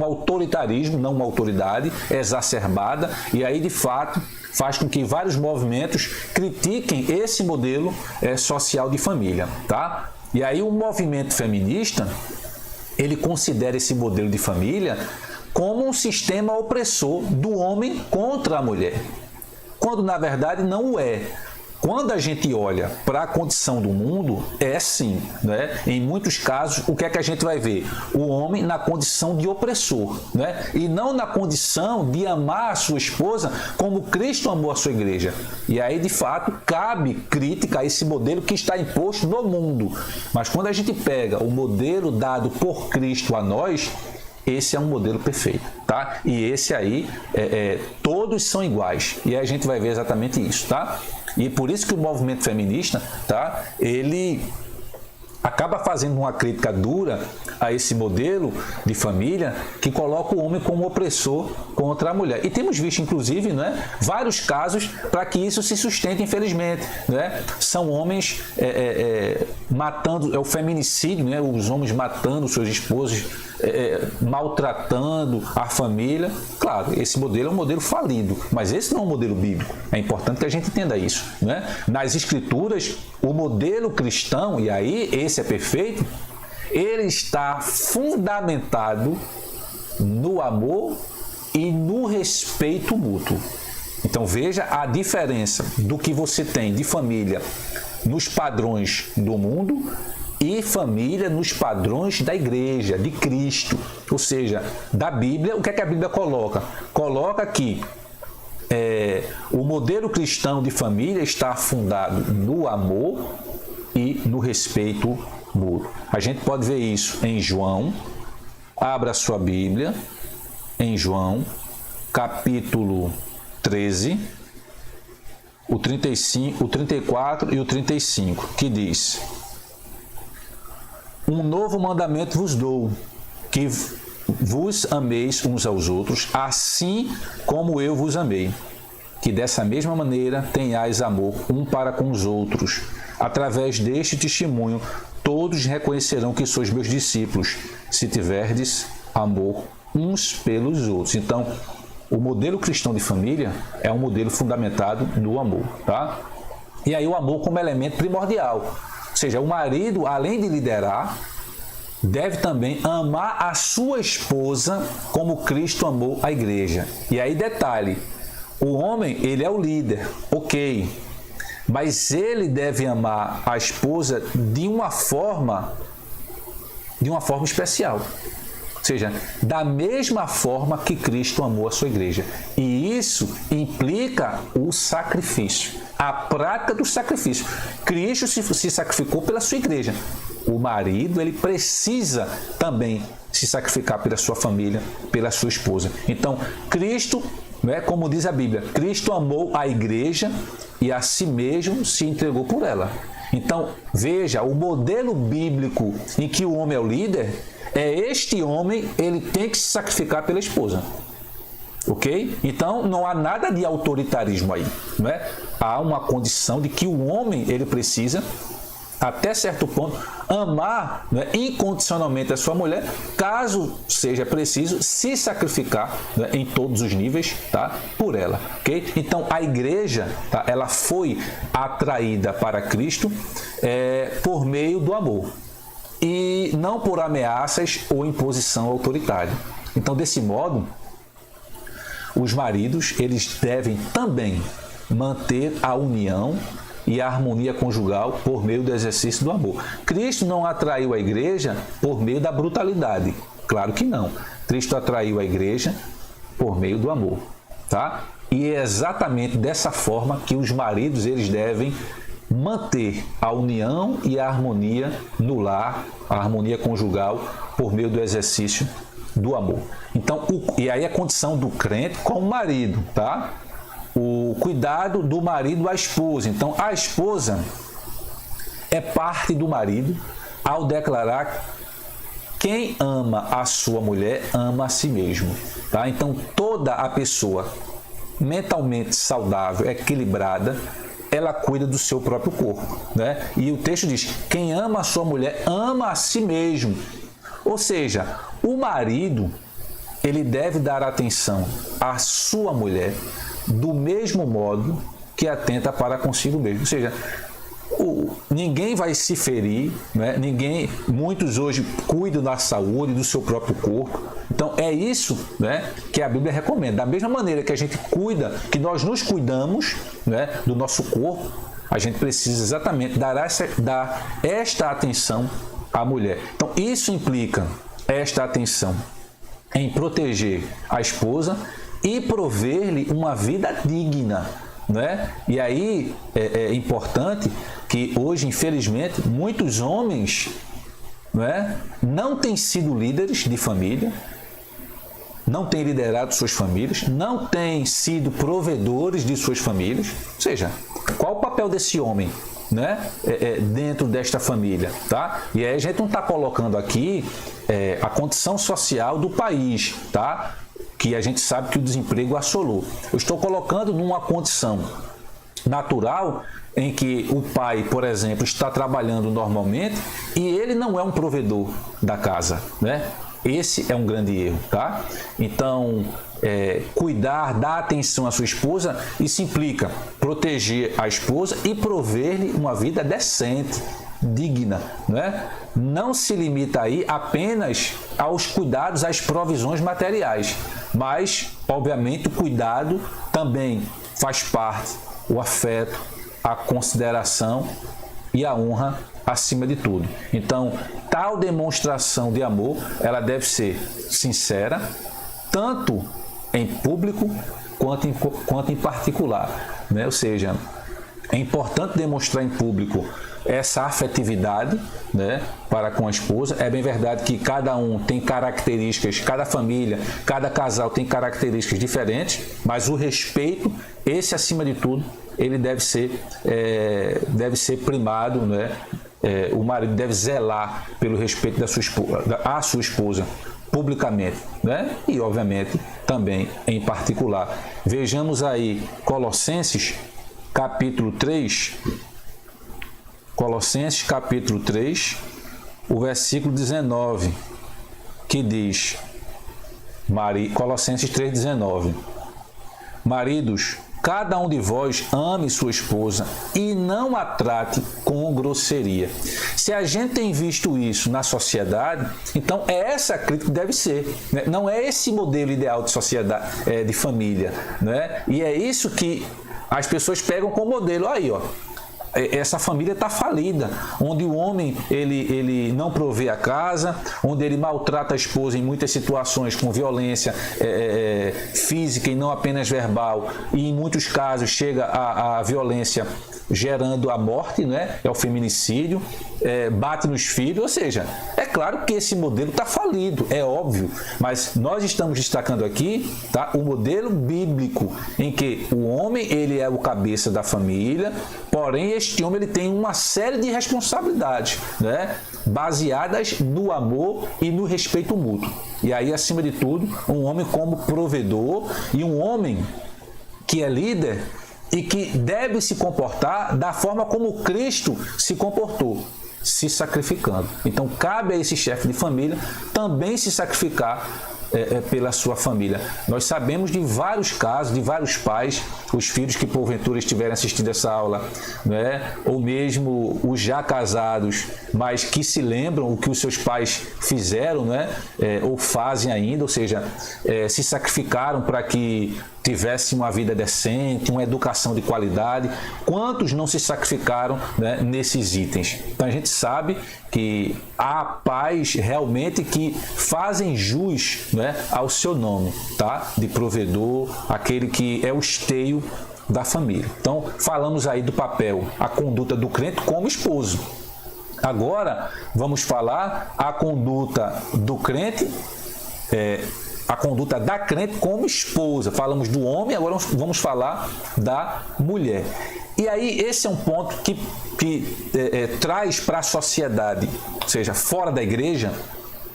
Speaker 7: autoritarismo, não uma autoridade exacerbada, e aí de fato faz com que vários movimentos critiquem esse modelo social de família, tá? E aí o movimento feminista ele considera esse modelo de família como um sistema opressor do homem contra a mulher, quando na verdade não o é. Quando a gente olha para a condição do mundo, é sim, né? Em muitos casos, o que é que a gente vai ver? O homem na condição de opressor, né? E não na condição de amar a sua esposa como Cristo amou a sua igreja. E aí, de fato, cabe crítica a esse modelo que está imposto no mundo. Mas quando a gente pega o modelo dado por Cristo a nós, esse é um modelo perfeito, tá? E esse aí, todos são iguais. E aí a gente vai ver exatamente isso, tá? E por isso que o movimento feminista, tá? Ele acaba fazendo uma crítica dura a esse modelo de família que coloca o homem como opressor contra a mulher. E temos visto, inclusive, né, vários casos para que isso se sustente, infelizmente. Né? São homens matando, é o feminicídio, né? Os homens matando suas esposas, maltratando a família. Claro, esse modelo é um modelo falido, mas esse não é um modelo bíblico. É importante que a gente entenda isso. Né? Nas Escrituras, o modelo cristão, e aí esse é perfeito, ele está fundamentado no amor e no respeito mútuo. Então veja a diferença do que você tem de família nos padrões do mundo e família nos padrões da igreja, de Cristo. Ou seja, da Bíblia, o que é que a Bíblia coloca? Coloca que o modelo cristão de família está fundado no amor e no respeito mútuo. A gente pode ver isso em João. Abra sua Bíblia em João, capítulo 13, o 35, o 34 e o 35, que diz: um novo mandamento vos dou, que vos ameis uns aos outros, assim como eu vos amei. Que dessa mesma maneira tenhais amor um para com os outros. Através deste testemunho, todos reconhecerão que sois meus discípulos, se tiverdes amor uns pelos outros. Então, o modelo cristão de família é um modelo fundamentado no amor, tá? E aí o amor como elemento primordial. Ou seja, o marido, além de liderar, deve também amar a sua esposa como Cristo amou a igreja. E aí, detalhe, o homem, ele é o líder, ok, mas ele deve amar a esposa de uma forma especial. Ou seja, da mesma forma que Cristo amou a sua igreja. E isso implica o sacrifício, a prática do sacrifício. Cristo se sacrificou pela sua igreja. O marido, ele precisa também se sacrificar pela sua família, pela sua esposa. Então, Cristo, como diz a Bíblia, Cristo amou a igreja e a si mesmo se entregou por ela. Então, veja, o modelo bíblico em que o homem é o líder, este homem, ele tem que se sacrificar pela esposa. Ok? Então, não há nada de autoritarismo aí. Há uma condição de que o homem, ele precisa, até certo ponto, amar incondicionalmente a sua mulher, caso seja preciso se sacrificar em todos os níveis, tá, por ela, ok? Então a igreja, tá, ela foi atraída para Cristo por meio do amor e não por ameaças ou imposição autoritária. Então, desse modo, os maridos, eles devem também manter a união e a harmonia conjugal por meio do exercício do amor. Cristo não atraiu a igreja por meio da brutalidade. Claro que não. Cristo atraiu a igreja por meio do amor, tá? E é exatamente dessa forma que os maridos, eles devem manter a união e a harmonia no lar, a harmonia conjugal por meio do exercício do amor. Então, e aí a condição do crente com o marido, tá? O cuidado do marido à esposa. Então, a esposa é parte do marido ao declarar: quem ama a sua mulher ama a si mesmo, tá? Então, toda a pessoa mentalmente saudável, equilibrada, ela cuida do seu próprio corpo, né? E o texto diz: quem ama a sua mulher ama a si mesmo. Ou seja, o marido, ele deve dar atenção à sua mulher do mesmo modo que atenta para consigo mesmo. Ou seja, ninguém vai se ferir, né? Muitos hoje cuidam da saúde do seu próprio corpo. Então é isso, né, que a Bíblia recomenda. Da mesma maneira que a gente cuida, que nós nos cuidamos, né, do nosso corpo, a gente precisa exatamente dar esta atenção à mulher. Então isso implica esta atenção em proteger a esposa e prover-lhe uma vida digna, né? E aí é importante que hoje, infelizmente, muitos homens, né, não têm sido líderes de família, não têm liderado suas famílias, não têm sido provedores de suas famílias. Ou seja, qual o papel desse homem, né, dentro desta família, tá? E aí a gente não está colocando aqui a condição social do país, tá? Que a gente sabe que o desemprego assolou. Eu estou colocando numa condição natural em que o pai, por exemplo, está trabalhando normalmente e ele não é um provedor da casa, né? Esse é um grande erro, tá? Então, cuidar, dar atenção à sua esposa, isso implica proteger a esposa e prover-lhe uma vida decente, digna, né? Não se limita aí apenas aos cuidados, às provisões materiais, mas, obviamente, o cuidado também faz parte, o afeto, a consideração e a honra acima de tudo. Então, tal demonstração de amor, ela deve ser sincera, tanto em público quanto em particular, né? Ou seja, é importante demonstrar em público essa afetividade, né, para com a esposa. É bem verdade que cada um tem características, cada família, cada casal tem características diferentes, mas o respeito, esse acima de tudo, ele deve ser primado, né? O marido deve zelar pelo respeito à sua esposa publicamente, né? E obviamente também em particular. Vejamos aí Colossenses capítulo 3, o versículo 19, que diz, Colossenses 3,19: maridos, cada um de vós ame sua esposa e não a trate com grosseria. Se a gente tem visto isso na sociedade, então é essa a crítica que deve ser, né? Não é esse modelo ideal de sociedade, de família, né? E é isso que as pessoas pegam como modelo. Aí, ó, essa família está falida, onde o homem ele não provê a casa, onde ele maltrata a esposa em muitas situações com violência física e não apenas verbal, e em muitos casos chega a violência gerando a morte, né? É o feminicídio, bate nos filhos. Ou seja, é claro que esse modelo está falido, é óbvio, mas nós estamos destacando aqui, tá, o modelo bíblico, em que o homem ele é o cabeça da família, porém este homem ele tem uma série de responsabilidades, né, baseadas no amor e no respeito mútuo. E aí, acima de tudo, um homem como provedor e um homem que é líder e que deve se comportar da forma como Cristo se comportou, se sacrificando. Então, cabe a esse chefe de família também se sacrificar pela sua família. Nós sabemos de vários casos, de vários pais, os filhos que porventura estiverem assistindo essa aula, né? Ou mesmo os já casados, mas que se lembram o que os seus pais fizeram, né? Ou fazem ainda, ou seja, se sacrificaram para que tivesse uma vida decente, uma educação de qualidade. Quantos não se sacrificaram, né, nesses itens? Então a gente sabe que há pais realmente que fazem jus, né, ao seu nome, tá? De provedor, aquele que é o esteio da família. Então falamos aí do papel, a conduta do crente como esposo. Agora vamos falar a conduta do crente, a conduta da crente como esposa. Falamos do homem, agora vamos falar da mulher. E aí esse é um ponto que traz para a sociedade, ou seja, fora da igreja,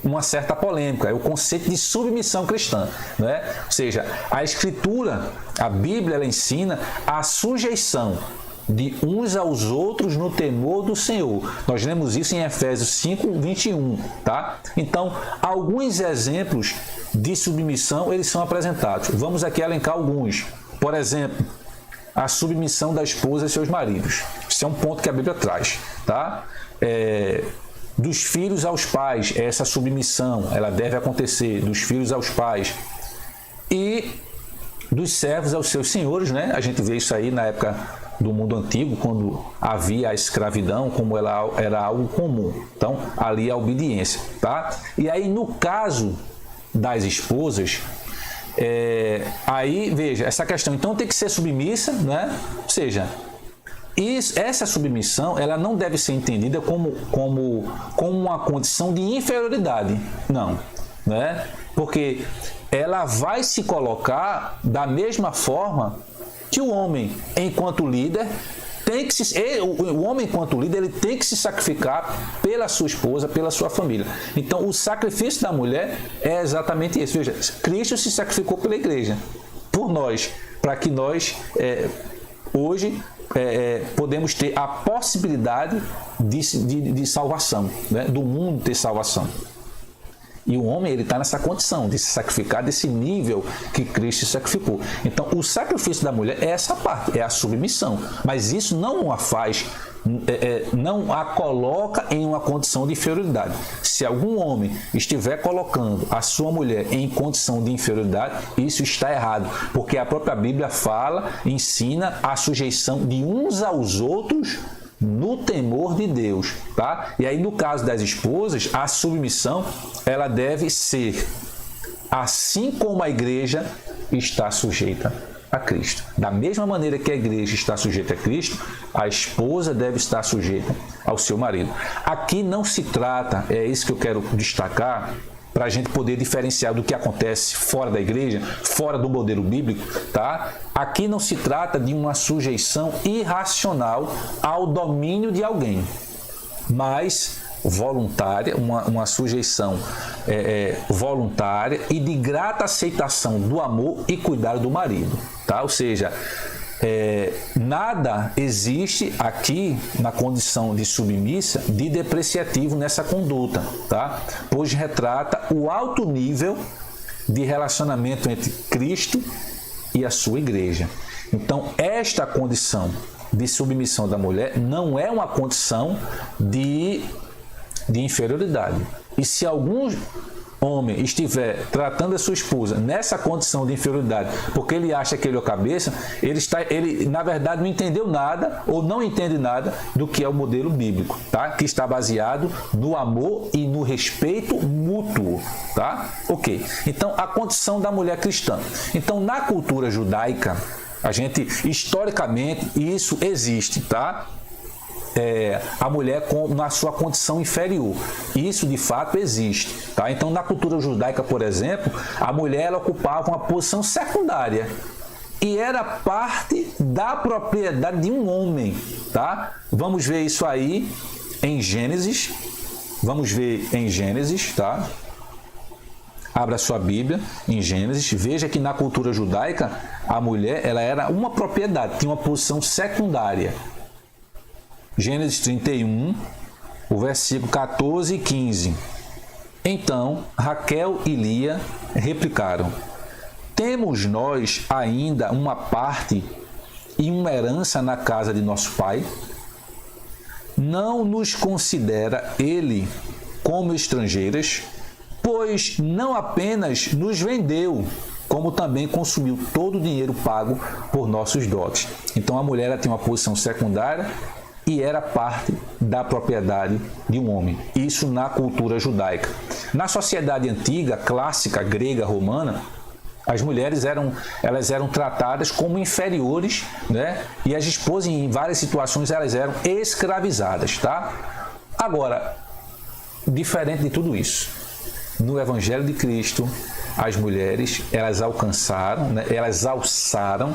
Speaker 7: uma certa polêmica. É o conceito de submissão cristã, né? Ou seja, a Escritura, a Bíblia, ela ensina a sujeição de uns aos outros no temor do Senhor. Nós lemos isso em Efésios 5:21, tá? Então, alguns exemplos de submissão, eles são apresentados. Vamos aqui elencar alguns. Por exemplo, a submissão da esposa a seus maridos. Isso é um ponto que a Bíblia traz, tá? Dos filhos aos pais, essa submissão, ela deve acontecer dos filhos aos pais. E dos servos aos seus senhores, né? A gente vê isso aí na época do mundo antigo, quando havia a escravidão, como ela era algo comum. Então, ali a obediência, tá? E aí, no caso das esposas, aí, veja, essa questão, então tem que ser submissa, né? Ou seja, essa submissão, ela não deve ser entendida como uma condição de inferioridade, não, né? Porque ela vai se colocar da mesma forma que o homem, enquanto líder, o homem enquanto líder, ele tem que se sacrificar pela sua esposa, pela sua família. Então, o sacrifício da mulher é exatamente isso. Veja, Cristo se sacrificou pela igreja, por nós, para que nós, hoje, podemos ter a possibilidade de salvação, né? Do mundo ter salvação. E o homem, ele está nessa condição de se sacrificar desse nível que Cristo se sacrificou. Então, o sacrifício da mulher é essa parte, é a submissão. Mas isso não a faz, não a coloca em uma condição de inferioridade. Se algum homem estiver colocando a sua mulher em condição de inferioridade, isso está errado. Porque a própria Bíblia ensina a sujeição de uns aos outros no temor de Deus, tá? E aí, no caso das esposas, a submissão, ela deve ser assim como a igreja está sujeita a Cristo. Da mesma maneira que a igreja está sujeita a Cristo, a esposa deve estar sujeita ao seu marido. Aqui não se trata, é isso que eu quero destacar, para a gente poder diferenciar do que acontece fora da igreja, fora do modelo bíblico, tá? Aqui não se trata de uma sujeição irracional ao domínio de alguém, mas voluntária, uma sujeição voluntária e de grata aceitação do amor e cuidado do marido, tá? Ou seja, nada existe aqui na condição de submissa de depreciativo nessa conduta, tá? Pois retrata o alto nível de relacionamento entre Cristo e a sua igreja. Então, esta condição de submissão da mulher não é uma condição de inferioridade. E se algum homem estiver tratando a sua esposa nessa condição de inferioridade, porque ele acha que ele é o cabeça, ele na verdade não entendeu nada ou não entende nada do que é o modelo bíblico, tá? Que está baseado no amor e no respeito mútuo, tá? Ok. Então, a condição da mulher cristã. Então, na cultura judaica, a gente, historicamente, isso existe, tá? A mulher na sua condição inferior. Isso de fato existe, tá? Então, na cultura judaica, por exemplo, a mulher ela ocupava uma posição secundária e era parte da propriedade de um homem, tá? Vamos ver isso aí em Gênesis. Vamos ver em Gênesis, tá? Abra sua Bíblia em Gênesis. Veja que na cultura judaica a mulher ela era uma propriedade, tinha uma posição secundária. Gênesis 31, o versículo 14 e 15. Então Raquel e Lia replicaram: temos nós ainda uma parte e uma herança na casa de nosso pai? Não nos considera ele como estrangeiras, pois não apenas nos vendeu, como também consumiu todo o dinheiro pago por nossos dotes. Então a mulher tem uma posição secundária e era parte da propriedade de um homem. Isso na cultura judaica. Na sociedade antiga, clássica, grega, romana, as mulheres eram tratadas como inferiores, né? E as esposas, em várias situações, elas eram escravizadas, tá? Agora, diferente de tudo isso, no Evangelho de Cristo, as mulheres, elas alcançaram, né? Elas alçaram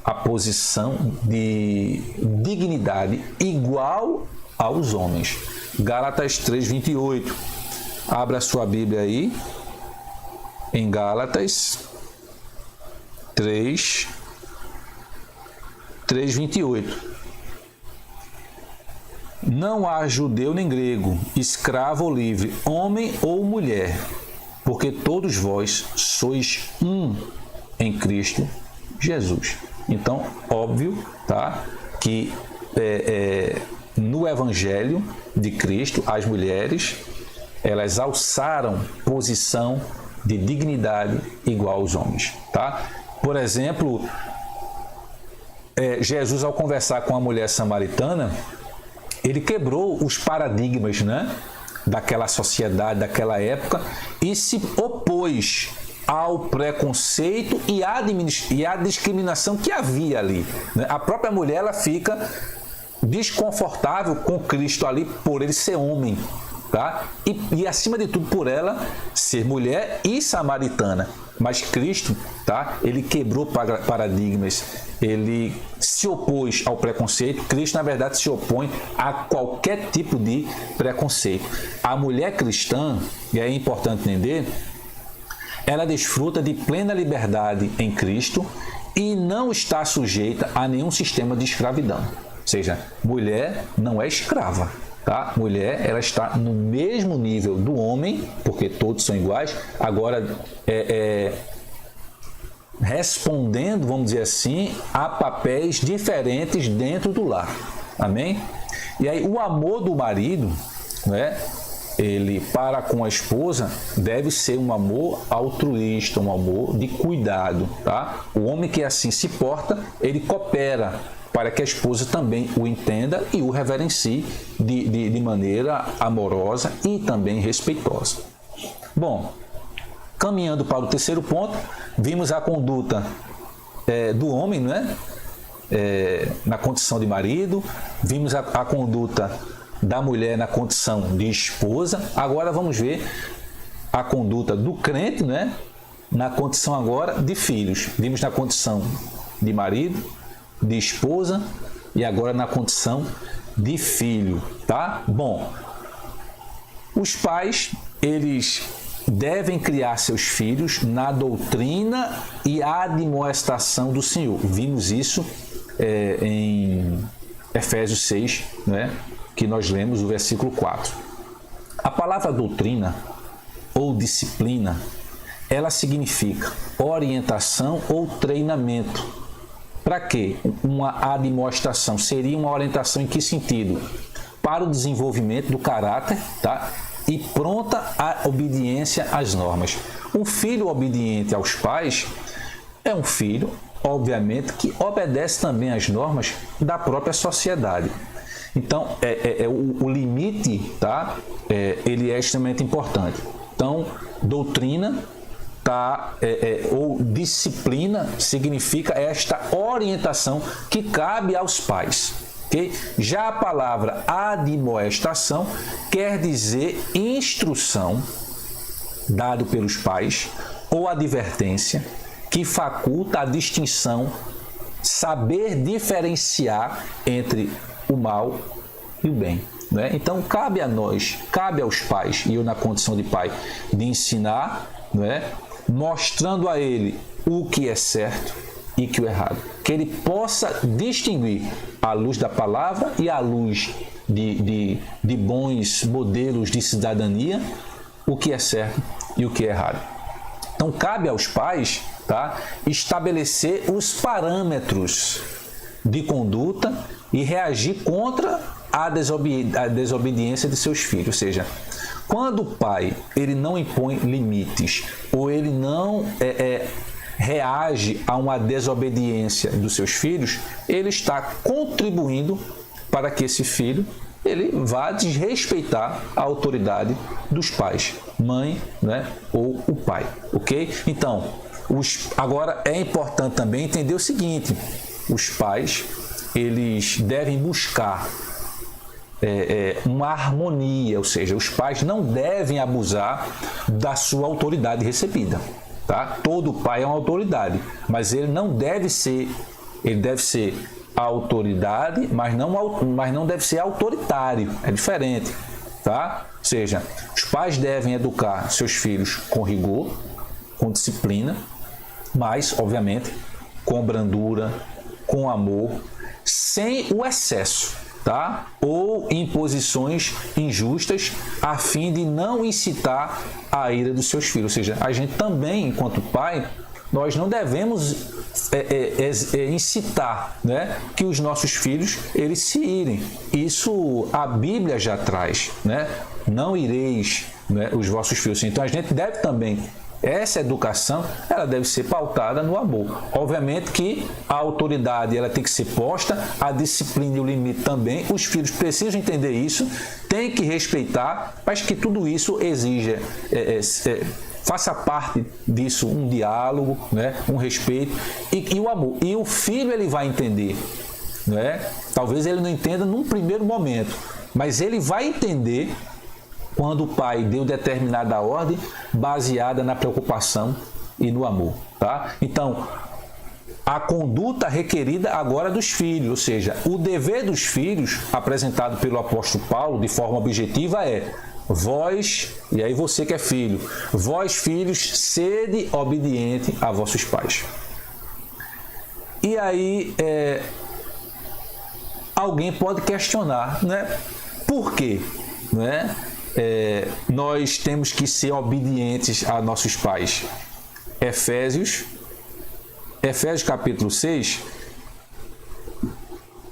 Speaker 7: a posição de dignidade igual aos homens. Gálatas 3:28. Abra sua Bíblia aí, em Gálatas 3:28. Não há judeu nem grego, escravo ou livre, homem ou mulher, porque todos vós sois um em Cristo Jesus. Então, óbvio, tá, que no Evangelho de Cristo, as mulheres, elas alçaram posição de dignidade igual aos homens, tá? Por exemplo, Jesus, ao conversar com a mulher samaritana, ele quebrou os paradigmas, né, daquela sociedade, daquela época, e se opôs ao preconceito e à discriminação que havia ali, né? A própria mulher, ela fica desconfortável com Cristo ali por ele ser homem, tá? E acima de tudo por ela ser mulher e samaritana. Mas Cristo, tá? Ele quebrou paradigmas, ele se opôs ao preconceito. Cristo, na verdade, se opõe a qualquer tipo de preconceito. A mulher cristã, e é importante entender, ela desfruta de plena liberdade em Cristo e não está sujeita a nenhum sistema de escravidão. Ou seja, mulher não é escrava, tá? Mulher, ela está no mesmo nível do homem, porque todos são iguais. Agora, respondendo, vamos dizer assim, a papéis diferentes dentro do lar. Amém? E aí, o amor do marido, né, ele para com a esposa deve ser um amor altruísta, um amor de cuidado, tá? O homem que assim se porta, ele coopera para que a esposa também o entenda e o reverencie de maneira amorosa e também respeitosa. Bom, caminhando para o terceiro ponto, vimos a conduta do homem, né? Na condição de marido, vimos a conduta da mulher na condição de esposa. Agora vamos ver a conduta do crente, né? Na condição agora de filhos. Vimos na condição de marido, de esposa e agora na condição de filho, tá? Bom, os pais, eles devem criar seus filhos na doutrina e admoestação do Senhor. Vimos isso em Efésios 6, né? Que nós lemos o versículo 4. A palavra doutrina ou disciplina, ela significa orientação ou treinamento. Para quê? Uma admoestação seria uma orientação em que sentido? Para o desenvolvimento do caráter, tá? E pronta a obediência às normas. Um filho obediente aos pais é um filho, obviamente, que obedece também às normas da própria sociedade. Então, o limite, tá? Ele é extremamente importante. Então, doutrina, tá? Ou disciplina significa esta orientação que cabe aos pais. Okay? Já a palavra admoestação quer dizer instrução dado pelos pais ou advertência que faculta a distinção, saber diferenciar entre o mal e o bem, né? Então cabe a nós, cabe aos pais, e eu na condição de pai, de ensinar, né? Mostrando a ele o que é certo e que o errado, que ele possa distinguir à luz da palavra e à luz de bons modelos de cidadania o que é certo e o que é errado. Então, cabe aos pais, tá, estabelecer os parâmetros de conduta e reagir contra a desobediência de seus filhos. Ou seja, quando o pai ele não impõe limites ou ele não reage a uma desobediência dos seus filhos, ele está contribuindo para que esse filho ele vá desrespeitar a autoridade dos pais, mãe, né, ou o pai, ok? Então, agora é importante também entender o seguinte: os pais eles devem buscar uma harmonia, ou seja, os pais não devem abusar da sua autoridade recebida, tá? Todo pai é uma autoridade, mas ele deve ser a autoridade, mas não deve ser autoritário, é diferente, tá? Ou seja, os pais devem educar seus filhos com rigor, com disciplina, mas, obviamente, com brandura, com amor, sem o excesso, tá? Ou imposições injustas, a fim de não incitar a ira dos seus filhos. Ou seja, a gente também, enquanto pai, nós não devemos incitar, né, que os nossos filhos eles se irem. Isso a Bíblia já traz, né? Não ireis, né, os vossos filhos. Então a gente deve também, essa educação, ela deve ser pautada no amor. Obviamente que a autoridade ela tem que ser posta, a disciplina e o limite também. Os filhos precisam entender isso, têm que respeitar, mas que tudo isso exija faça parte disso um diálogo, né? Um respeito e o amor. E o filho ele vai entender, né? Talvez ele não entenda num primeiro momento, mas ele vai entender quando o pai deu determinada ordem baseada na preocupação e no amor, tá? Então, a conduta requerida agora dos filhos, ou seja, o dever dos filhos apresentado pelo apóstolo Paulo de forma objetiva é: vós, e aí você que é filho, vós filhos, sede obediente a vossos pais. E aí alguém pode questionar, né? Por quê? Né? Nós temos que ser obedientes a nossos pais. Efésios capítulo 6,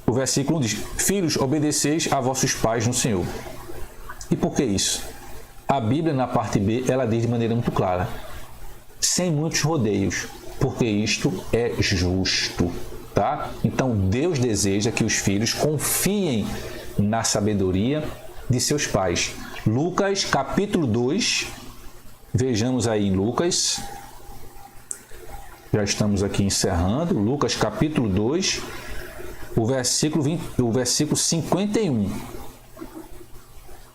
Speaker 7: o versículo 1 diz: filhos, obedeceis a vossos pais no Senhor. E por que isso? A Bíblia, na parte B, ela diz de maneira muito clara: sem muitos rodeios, porque isto é justo, tá? Então, Deus deseja que os filhos confiem na sabedoria de seus pais. Lucas, capítulo 2, vejamos aí em Lucas, já estamos aqui encerrando, Lucas, capítulo 2, o versículo 51.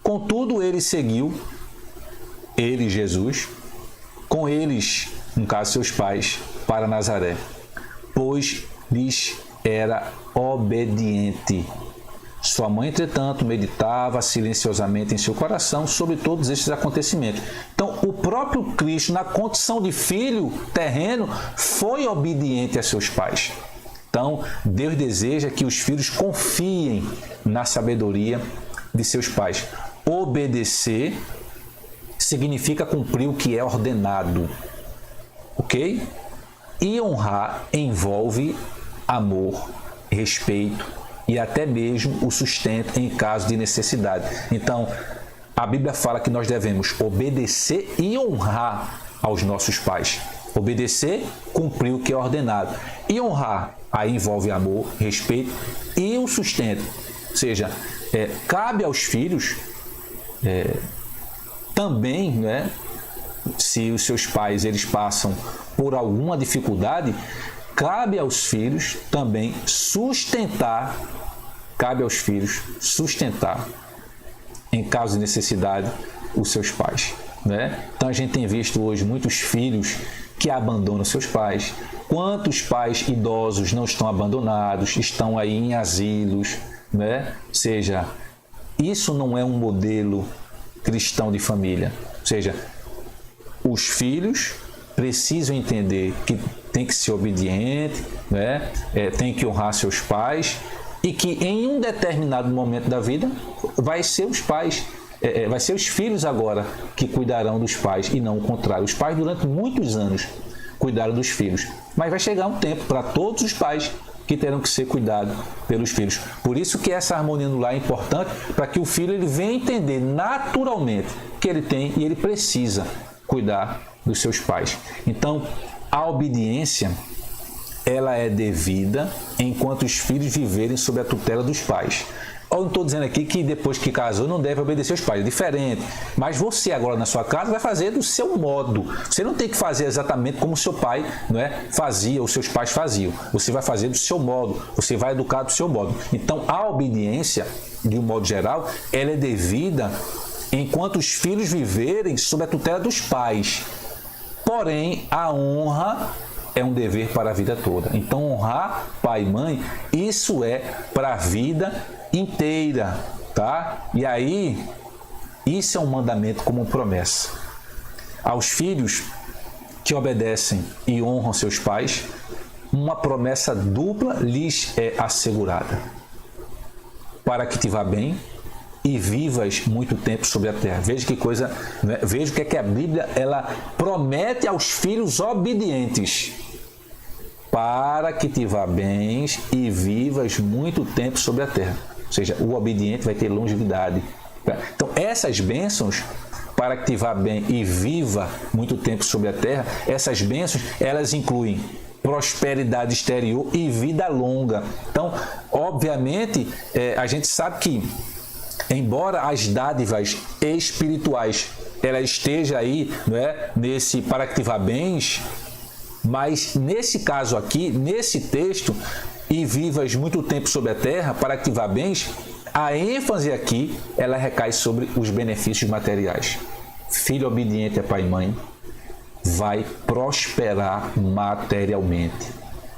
Speaker 7: Contudo, ele seguiu, ele, Jesus, com eles, no caso seus pais, para Nazaré, pois lhes era obediente. Sua mãe, entretanto, meditava silenciosamente em seu coração sobre todos estes acontecimentos. Então, o próprio Cristo, na condição de filho terreno, foi obediente a seus pais. Então, Deus deseja que os filhos confiem na sabedoria de seus pais. Obedecer significa cumprir o que é ordenado, ok? E honrar envolve amor, respeito e até mesmo o sustento em caso de necessidade. Então, a Bíblia fala que nós devemos obedecer e honrar aos nossos pais. Obedecer, cumprir o que é ordenado. E honrar, aí envolve amor, respeito e o sustento. Ou seja, cabe aos filhos também, né, se os seus pais eles passam por alguma dificuldade, cabe aos filhos também sustentar, em caso de necessidade, os seus pais, né? Então a gente tem visto hoje muitos filhos que abandonam seus pais. Quantos pais idosos não estão abandonados, estão aí em asilos, né? Ou seja, isso não é um modelo cristão de família. Ou seja, os filhos precisam entender que tem que ser obediente, né? Tem que honrar seus pais e que em um determinado momento da vida vai ser os pais vai ser os filhos agora que cuidarão dos pais e não o contrário. Os pais durante muitos anos cuidaram dos filhos, mas vai chegar um tempo para todos os pais que terão que ser cuidados pelos filhos. Por isso que essa harmonia no lar é importante, para que o filho ele venha entender naturalmente que ele tem e ele precisa cuidar dos seus pais. Então, a obediência, ela é devida enquanto os filhos viverem sob a tutela dos pais. Eu não estou dizendo aqui que depois que casou não deve obedecer aos pais, é diferente. Mas você agora na sua casa vai fazer do seu modo. Você não tem que fazer exatamente como seu pai, não é, fazia, ou seus pais faziam. Você vai fazer do seu modo, você vai educar do seu modo. Então a obediência, de um modo geral, ela é devida enquanto os filhos viverem sob a tutela dos pais. Porém, a honra é um dever para a vida toda. Então honrar pai e mãe, isso é para a vida inteira, tá? E aí, isso é um mandamento como promessa. Aos filhos que obedecem e honram seus pais, uma promessa dupla lhes é assegurada: para que te vá bem e vivas muito tempo sobre a terra. Veja que coisa, né? Veja o que é que a Bíblia ela promete aos filhos obedientes: para que te vá bem e vivas muito tempo sobre a terra. Ou seja, o obediente vai ter longevidade. Então, essas bênçãos, para que te vá bem e viva muito tempo sobre a terra, essas bênçãos, elas incluem prosperidade exterior e vida longa. Então, obviamente, a gente sabe que, embora as dádivas espirituais, ela esteja aí, não é, nesse para que te vá bens, mas nesse caso aqui, nesse texto, e vivas muito tempo sobre a terra, para que te vá bens, a ênfase aqui, ela recai sobre os benefícios materiais. Filho obediente a pai e mãe vai prosperar materialmente.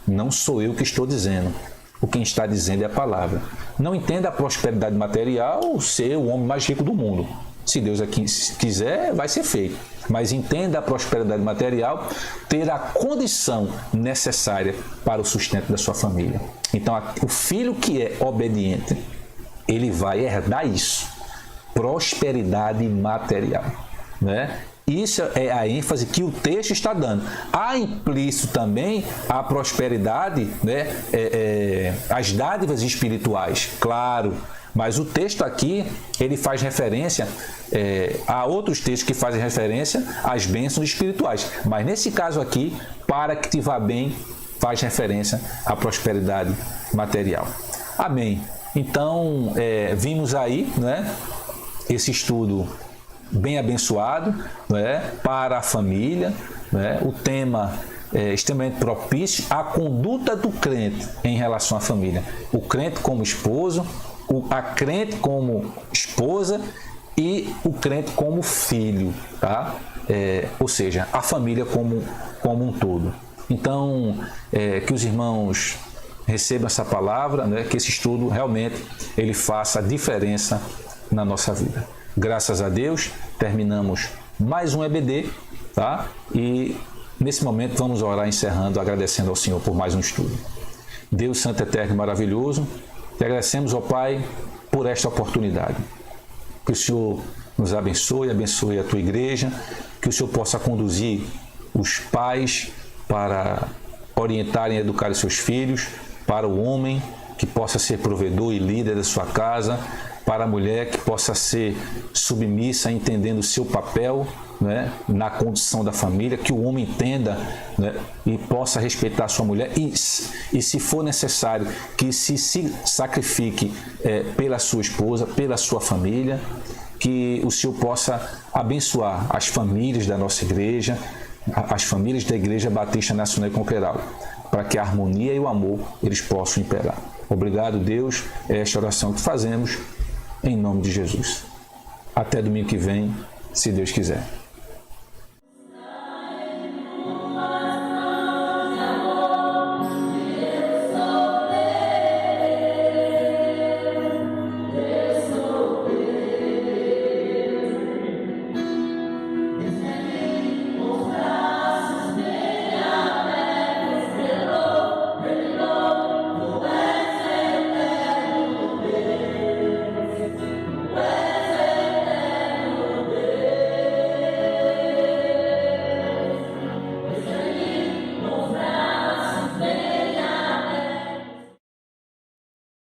Speaker 7: Não sou eu que estou dizendo. O quem está dizendo é a palavra. Não entenda a prosperidade material ser o homem mais rico do mundo. Se Deus aqui quiser, vai ser feito. Mas entenda a prosperidade material, ter a condição necessária para o sustento da sua família. Então, o filho que é obediente, ele vai herdar isso. Prosperidade material, né? Isso é a ênfase que o texto está dando. Há implícito também a prosperidade, né? As dádivas espirituais, claro. Mas o texto aqui, ele faz referência a outros textos que fazem referência às bênçãos espirituais. Mas nesse caso aqui, para que te vá bem, faz referência à prosperidade material. Amém. Então, vimos aí, né, esse estudo bem abençoado, né, para a família, né, o tema extremamente propício à conduta do crente em relação à família. O crente como esposo, a crente como esposa e o crente como filho, tá? Ou seja, a família como um todo. Então, que os irmãos recebam essa palavra, né? Que esse estudo realmente ele faça a diferença na nossa vida. Graças a Deus, terminamos mais um EBD, tá? E nesse momento vamos orar encerrando, agradecendo ao Senhor por mais um estudo. Deus Santo, Eterno e Maravilhoso, te agradecemos, ó Pai, por esta oportunidade. Que o Senhor nos abençoe, abençoe a tua igreja, que o Senhor possa conduzir os pais para orientarem e educar os seus filhos, para o homem que possa ser provedor e líder da sua casa, para a mulher que possa ser submissa, entendendo o seu papel, né, na condição da família, que o homem entenda, né, e possa respeitar a sua mulher e se for necessário, que se sacrifique pela sua esposa, pela sua família, que o Senhor possa abençoar as famílias da nossa igreja, as famílias da Igreja Batista Nacional e Coqueiral, para que a harmonia e o amor eles possam imperar. Obrigado, Deus, é esta oração que fazemos em nome de Jesus. Até domingo que vem, se Deus quiser.